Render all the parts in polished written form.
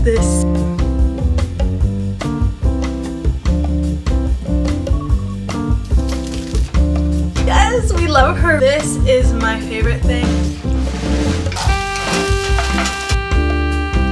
this. Yes, we love her. This is my favorite thing.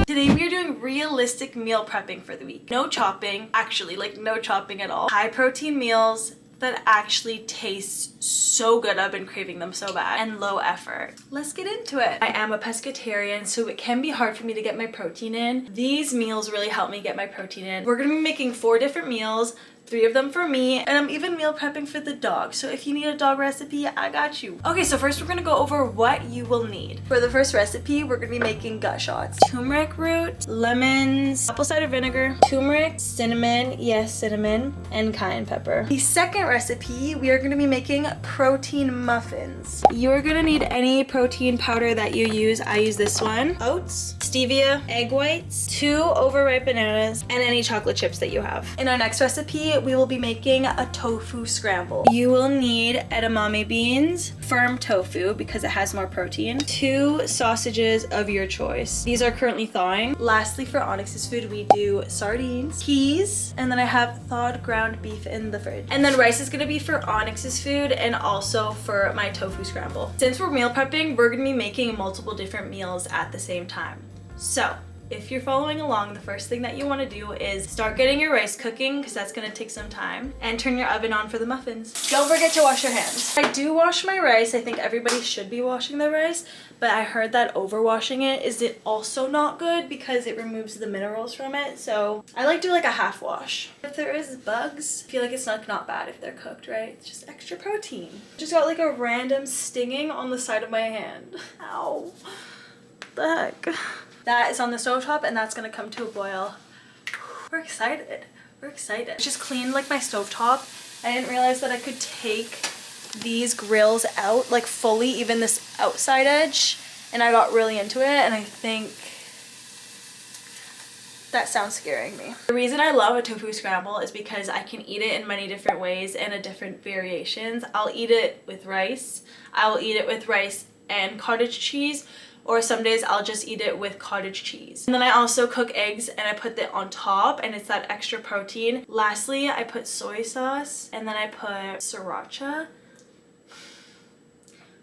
Today we are doing realistic meal prepping for the week. No chopping, actually, like no chopping at all. High protein meals that actually taste so good. I've been craving them so bad. And low effort. Let's get into it. I am a pescatarian, so it can be hard for me to get my protein in. These meals really help me get my protein in. We're gonna be making 4 different meals, 3 of them for me, and I'm even meal prepping for the dog. So if you need a dog recipe, I got you. Okay, so first we're gonna go over what you will need. For the first recipe, we're gonna be making gut shots. Turmeric root, lemons, apple cider vinegar, turmeric, cinnamon, yes, cinnamon, and cayenne pepper. The second recipe, we are gonna be making protein muffins. You're gonna need any protein powder that you use. I use this one. Oats, stevia, egg whites, 2 overripe bananas, and any chocolate chips that you have. In our next recipe, we will be making a tofu scramble. You will need edamame beans, firm tofu because it has more protein, 2 sausages of your choice. These are currently thawing. Lastly, for Onyx's food, we do sardines, peas, and then I have thawed ground beef in the fridge. And then rice is gonna be for Onyx's food and also for my tofu scramble. Since we're meal prepping, we're gonna be making multiple different meals at the same time. So, if you're following along, the first thing that you want to do is start getting your rice cooking because that's going to take some time, and turn your oven on for the muffins. Don't forget to wash your hands. I do wash my rice. I think everybody should be washing their rice, but I heard that overwashing it is also not good because it removes the minerals from it. So I like to do like a half wash. If there is bugs, I feel like it's not bad if they're cooked, right? It's just extra protein. Just got like a random stinging on the side of my hand. Ow. What the heck? That is on the stovetop and that's gonna come to a boil. We're excited. We're excited. I just cleaned like my stovetop. I didn't realize that I could take these grills out like fully, even this outside edge, and I got really into it, and I think that sounds scaring me. The reason I love a tofu scramble is because I can eat it in many different ways and different variations. I'll eat it with rice. I will eat it with rice and cottage cheese, or some days I'll just eat it with cottage cheese. And then I also cook eggs and I put it on top, and it's that extra protein. Lastly, I put soy sauce and then I put sriracha.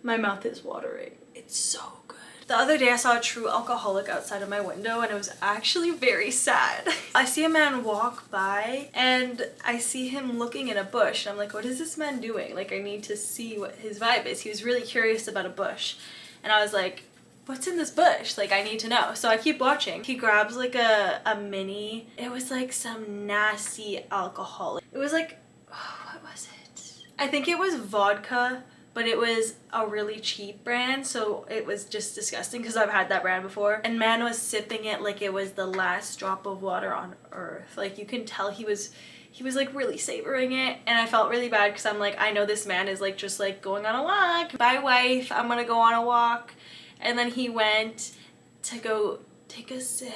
My mouth is watering. It's so good. The other day I saw a true alcoholic outside of my window and it was actually very sad. I see a man walk by and I see him looking in a bush and I'm like, what is this man doing? Like, I need to see what his vibe is. He was really curious about a bush and I was like, what's in this bush? Like, I need to know. So I keep watching. He grabs like a mini. It was like some nasty alcohol. It was like, oh, what was it? I think it was vodka, but it was a really cheap brand. So it was just disgusting because I've had that brand before. And man was sipping it like it was the last drop of water on earth. Like, you can tell he was like really savoring it, and I felt really bad because I'm like, I know this man is like just like going on a walk. Bye wife, I'm gonna go on a walk. And then he went to go take a sip.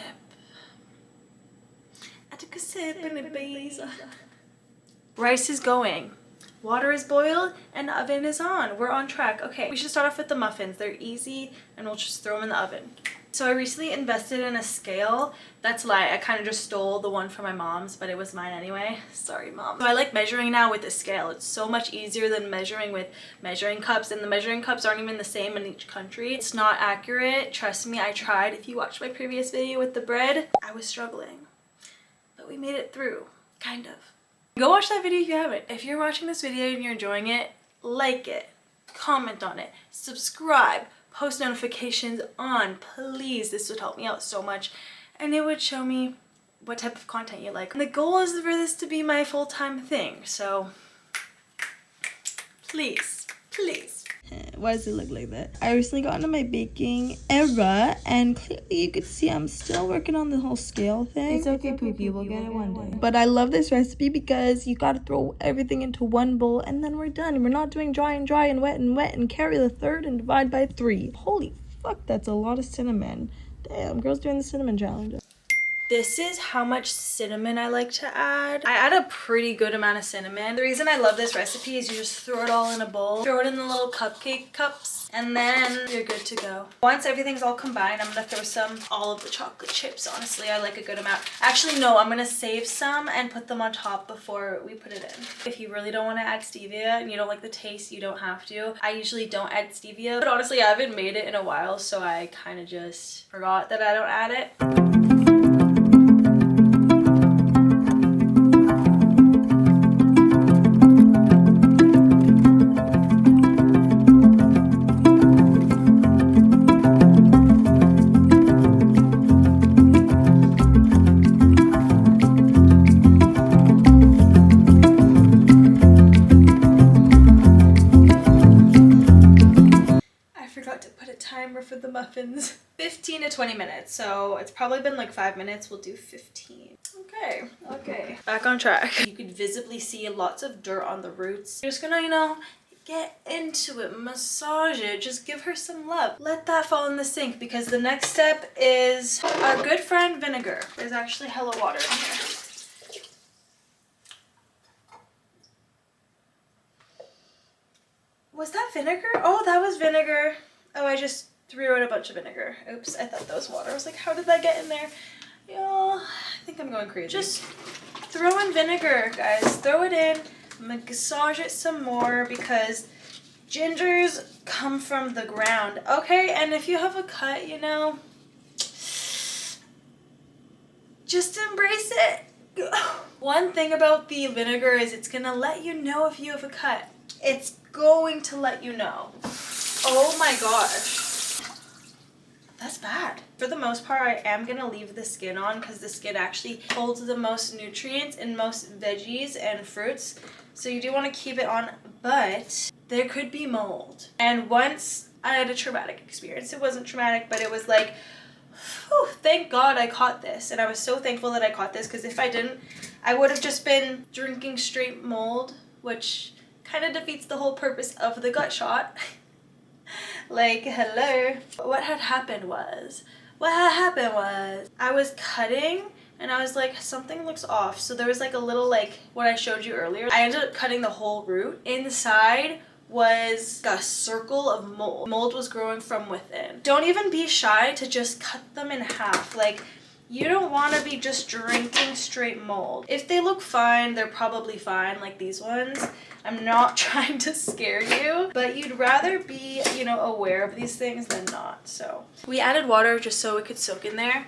I took a sip and it bees. Rice is going. Water is boiled and the oven is on. We're on track. Okay, we should start off with the muffins. They're easy and we'll just throw them in the oven. So I recently invested in a scale. That's a lie. I kind of just stole the one from my mom's, but it was mine anyway. Sorry, mom. So I like measuring now with a scale. It's so much easier than measuring with measuring cups, and the measuring cups aren't even the same in each country. It's not accurate. Trust me, I tried. If you watched my previous video with the bread, I was struggling, but we made it through, kind of. Go watch that video if you haven't. If you're watching this video and you're enjoying it, like it, comment on it, subscribe, post notifications on, please. This would help me out so much, and it would show me what type of content you like. And the goal is for this to be my full-time thing, so please. Why does it look like that? I recently got into my baking era, and clearly you could see I'm still working on the whole scale thing. It's okay, Poopy. We'll get it one day. But I love this recipe because you gotta throw everything into one bowl and then we're done. We're not doing dry and dry and wet and carry the third and divide by 3. Holy fuck, that's a lot of cinnamon. Damn, girls doing the cinnamon challenge. This is how much cinnamon I like to add. I add a pretty good amount of cinnamon. The reason I love this recipe is you just throw it all in a bowl, throw it in the little cupcake cups, and then you're good to go. Once everything's all combined, I'm gonna throw all of the chocolate chips. Honestly, I like a good amount. Actually, no, I'm gonna save some and put them on top before we put it in. If you really don't want to add stevia and you don't like the taste, you don't have to. I usually don't add stevia, but honestly, I haven't made it in a while, so I kind of just forgot that I don't add it. For the muffins. 15 to 20 minutes, so it's probably been like 5 minutes. We'll do 15. Okay, back on track. You could visibly see lots of dirt on the roots. You're just gonna, you know, get into it, massage it, just give her some love. Let that fall in the sink, because the next step is our good friend vinegar. There's actually hella water in here. Was that vinegar? Oh, that was vinegar. Oh, I just threw in a bunch of vinegar. Oops, I thought that was water. I was like, how did that get in there? Y'all, I think I'm going crazy. Just throw in vinegar, guys. Throw it in, massage it some more, because gingers come from the ground. Okay, and if you have a cut, you know, just embrace it. One thing about the vinegar is it's gonna let you know if you have a cut. It's going to let you know. Oh my gosh. That's bad. For the most part, I am going to leave the skin on, because the skin actually holds the most nutrients in most veggies and fruits. So you do want to keep it on, but there could be mold. And once I had a traumatic experience. It wasn't traumatic, but it was like, whew, thank God I caught this. And I was so thankful that I caught this, because if I didn't, I would have just been drinking straight mold, which kind of defeats the whole purpose of the gut shot. Like, hello. What had happened was I was cutting and I was like, something looks off. So there was like a little, like what I showed you earlier. I ended up cutting the whole root. Inside was a circle of mold. Mold was growing from within. Don't even be shy to just cut them in half. Like, you don't want to be just drinking straight mold. If they look fine, they're probably fine, like these ones. I'm not trying to scare you, but you'd rather be, you know, aware of these things than not. So we added water just so it could soak in there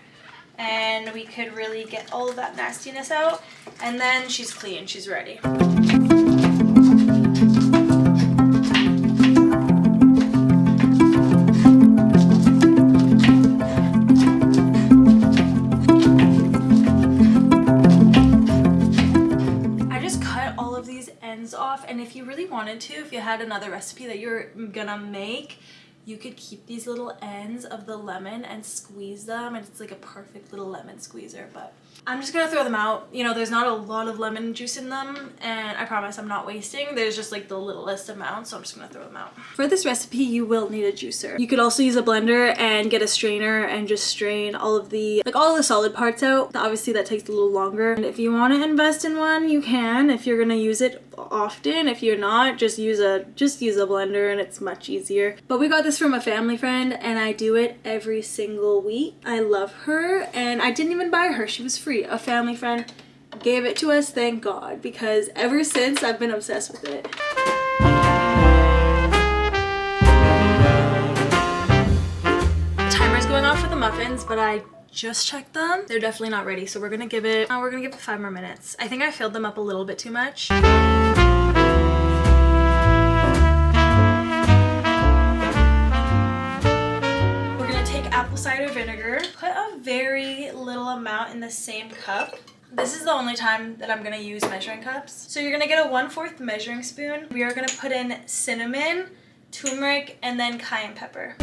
and we could really get all of that nastiness out. And then she's clean, she's ready. Off, and if you really wanted to, if you had another recipe that you're gonna make, you could keep these little ends of the lemon and squeeze them, and it's like a perfect little lemon squeezer. But I'm just gonna throw them out. You know, there's not a lot of lemon juice in them, and I promise I'm not wasting. There's just like the littlest amount, so I'm just gonna throw them out. For this recipe, you will need a juicer. You could also use a blender and get a strainer and just strain all of the solid parts out. Obviously that takes a little longer, and if you want to invest in one, you can. If you're gonna use it often, if you're not, just use a blender, and it's much easier. But we got this from a family friend, and I do it every single week. I love her, and I didn't even buy her. She was free. A family friend gave it to us, thank God, because ever since I've been obsessed with it. Timer's going off for the muffins, but I just checked them. They're definitely not ready, so we're gonna give it 5 more minutes. I think I filled them up a little bit too much. Apple cider vinegar. Put a very little amount in the same cup. This is the only time that I'm gonna use measuring cups. So you're gonna get a 1/4 measuring spoon. We are gonna put in cinnamon, turmeric, and then cayenne pepper.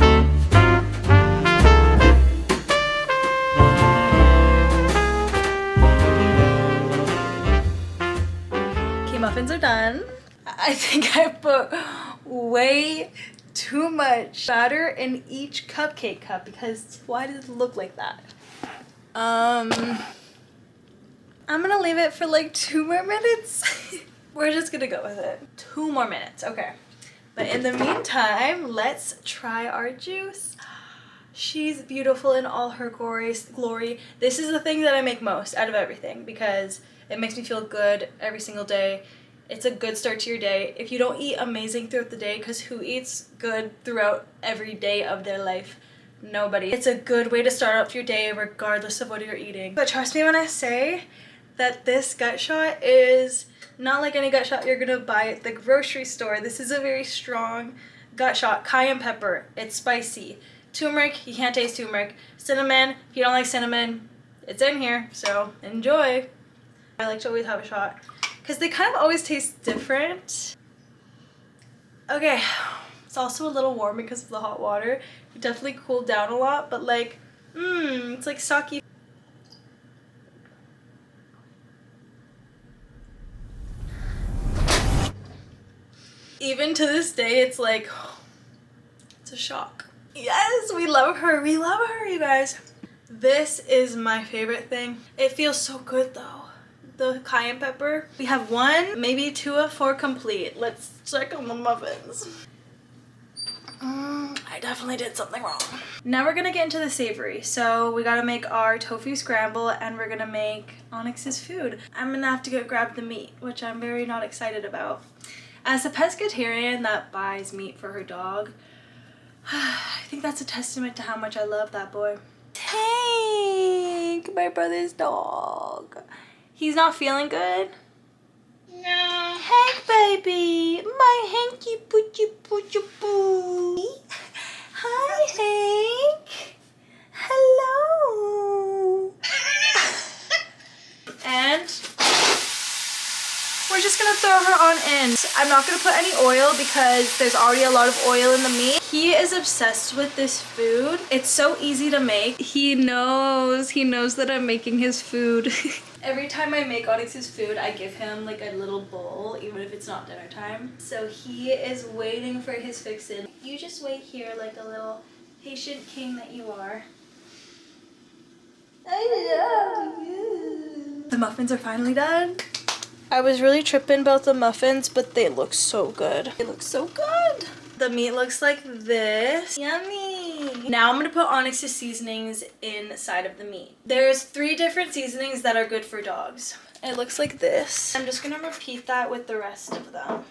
Okay, muffins are done. I think I put way too much batter in each cupcake cup, because why does it look like that? I'm gonna leave it for like 2 more minutes. We're just gonna go with it. 2 more minutes, okay. But in the meantime, let's try our juice. She's beautiful in all her glory. This is the thing that I make most out of everything because it makes me feel good every single day. It's a good start to your day. If you don't eat amazing throughout the day, because who eats good throughout every day of their life? Nobody. It's a good way to start off your day regardless of what you're eating. But trust me when I say that this gut shot is not like any gut shot you're gonna buy at the grocery store. This is a very strong gut shot. Cayenne pepper, it's spicy. Turmeric, you can't taste turmeric. Cinnamon, if you don't like cinnamon, it's in here, so enjoy. I like to always have a shot because they kind of always taste different. Okay, it's also a little warm because of the hot water. It definitely cooled down a lot, but like, it's like sake. Even to this day, it's like, it's a shock. Yes, we love her. We love her, you guys. This is my favorite thing. It feels so good though. The cayenne pepper. We have 1, maybe 2 of 4 complete. Let's check on the muffins. I definitely did something wrong. Now we're gonna get into the savory. So we gotta make our tofu scramble and we're gonna make Onyx's food. I'm gonna have to go grab the meat, which I'm very not excited about. As a pescatarian that buys meat for her dog, I think that's a testament to how much I love that boy. Tank, my brother's dog. He's not feeling good? No. Hank, baby. My Hanky poochie poochie poo. Hi, Hank. Hello. And we're just gonna throw her on in. I'm not gonna put any oil because there's already a lot of oil in the meat. He is obsessed with this food. It's so easy to make. He knows that I'm making his food. Every time I make Onyx's food, I give him like a little bowl, even if it's not dinner time. So he is waiting for his fix-in. You just wait here like a little patient king that you are. I love you. The muffins are finally done. I was really tripping about the muffins, but they look so good. They look so good. The meat looks like this. Yummy. Now I'm gonna put Onyx's seasonings inside of the meat. There's 3 different seasonings that are good for dogs. It looks like this. I'm just gonna repeat that with the rest of them.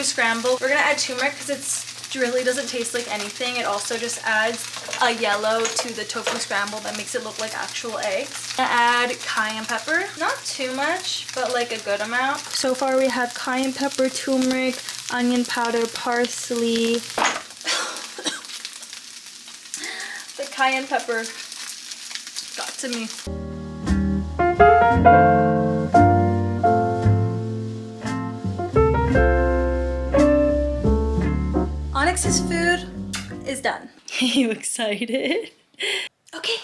Scramble. We're gonna add turmeric because it really doesn't taste like anything. It also just adds a yellow to the tofu scramble that makes it look like actual eggs. I'm gonna add cayenne pepper. Not too much, but like a good amount. So far we have cayenne pepper, turmeric, onion powder, parsley. The cayenne pepper got to me. Onyx's food is done. Are you excited? Okay.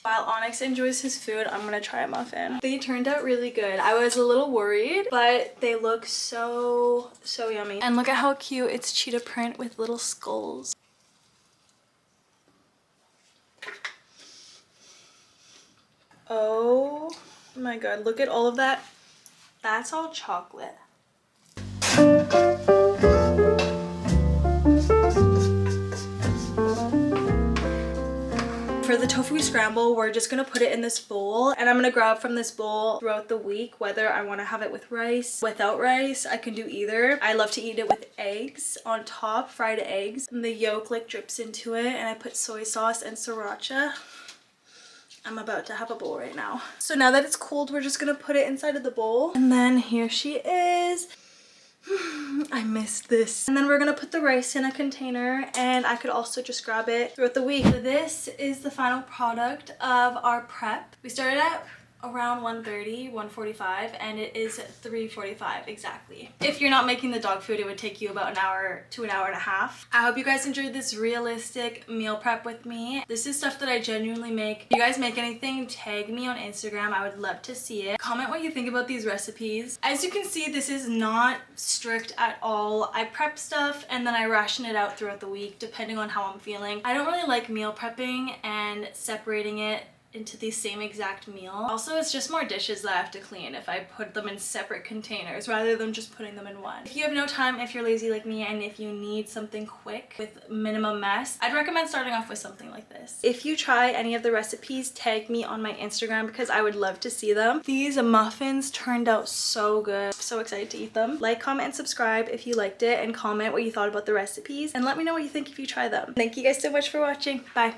While Onyx enjoys his food, I'm gonna try a muffin. They turned out really good. I was a little worried, but they look so yummy. And look at how cute. It's cheetah print with little skulls. Oh my god, look at all of that. That's all chocolate. For the tofu scramble, we're just gonna put it in this bowl, and I'm gonna grab from this bowl throughout the week, whether I want to have it with rice, without rice. I can do either. I love to eat it with eggs on top, fried eggs, and the yolk like drips into it, and I put soy sauce and sriracha. I'm about to have a bowl right now. So now that it's cold, we're just gonna put it inside of the bowl, and then here she is. I missed this. And then we're gonna put the rice in a container, and I could also just grab it throughout the week. So this is the final product of our prep. We started at around 1:30, 1:45, and it is 3:45 exactly. If you're not making the dog food, it would take you about an hour to an hour and a half. I hope you guys enjoyed this realistic meal prep with me. This is stuff that I genuinely make. If you guys make anything, tag me on Instagram. I would love to see it. Comment what you think about these recipes. As you can see, this is not strict at all. I prep stuff and then I ration it out throughout the week depending on how I'm feeling. I don't really like meal prepping and separating it into the same exact meal. Also, it's just more dishes that I have to clean if I put them in separate containers rather than just putting them in one. If you have no time, if you're lazy like me, and if you need something quick with minimum mess, I'd recommend starting off with something like this. If you try any of the recipes, tag me on my Instagram because I would love to see them. These muffins turned out so good. So excited to eat them. Like, comment, and subscribe if you liked it, and comment what you thought about the recipes, and let me know what you think if you try them. Thank you guys so much for watching. Bye.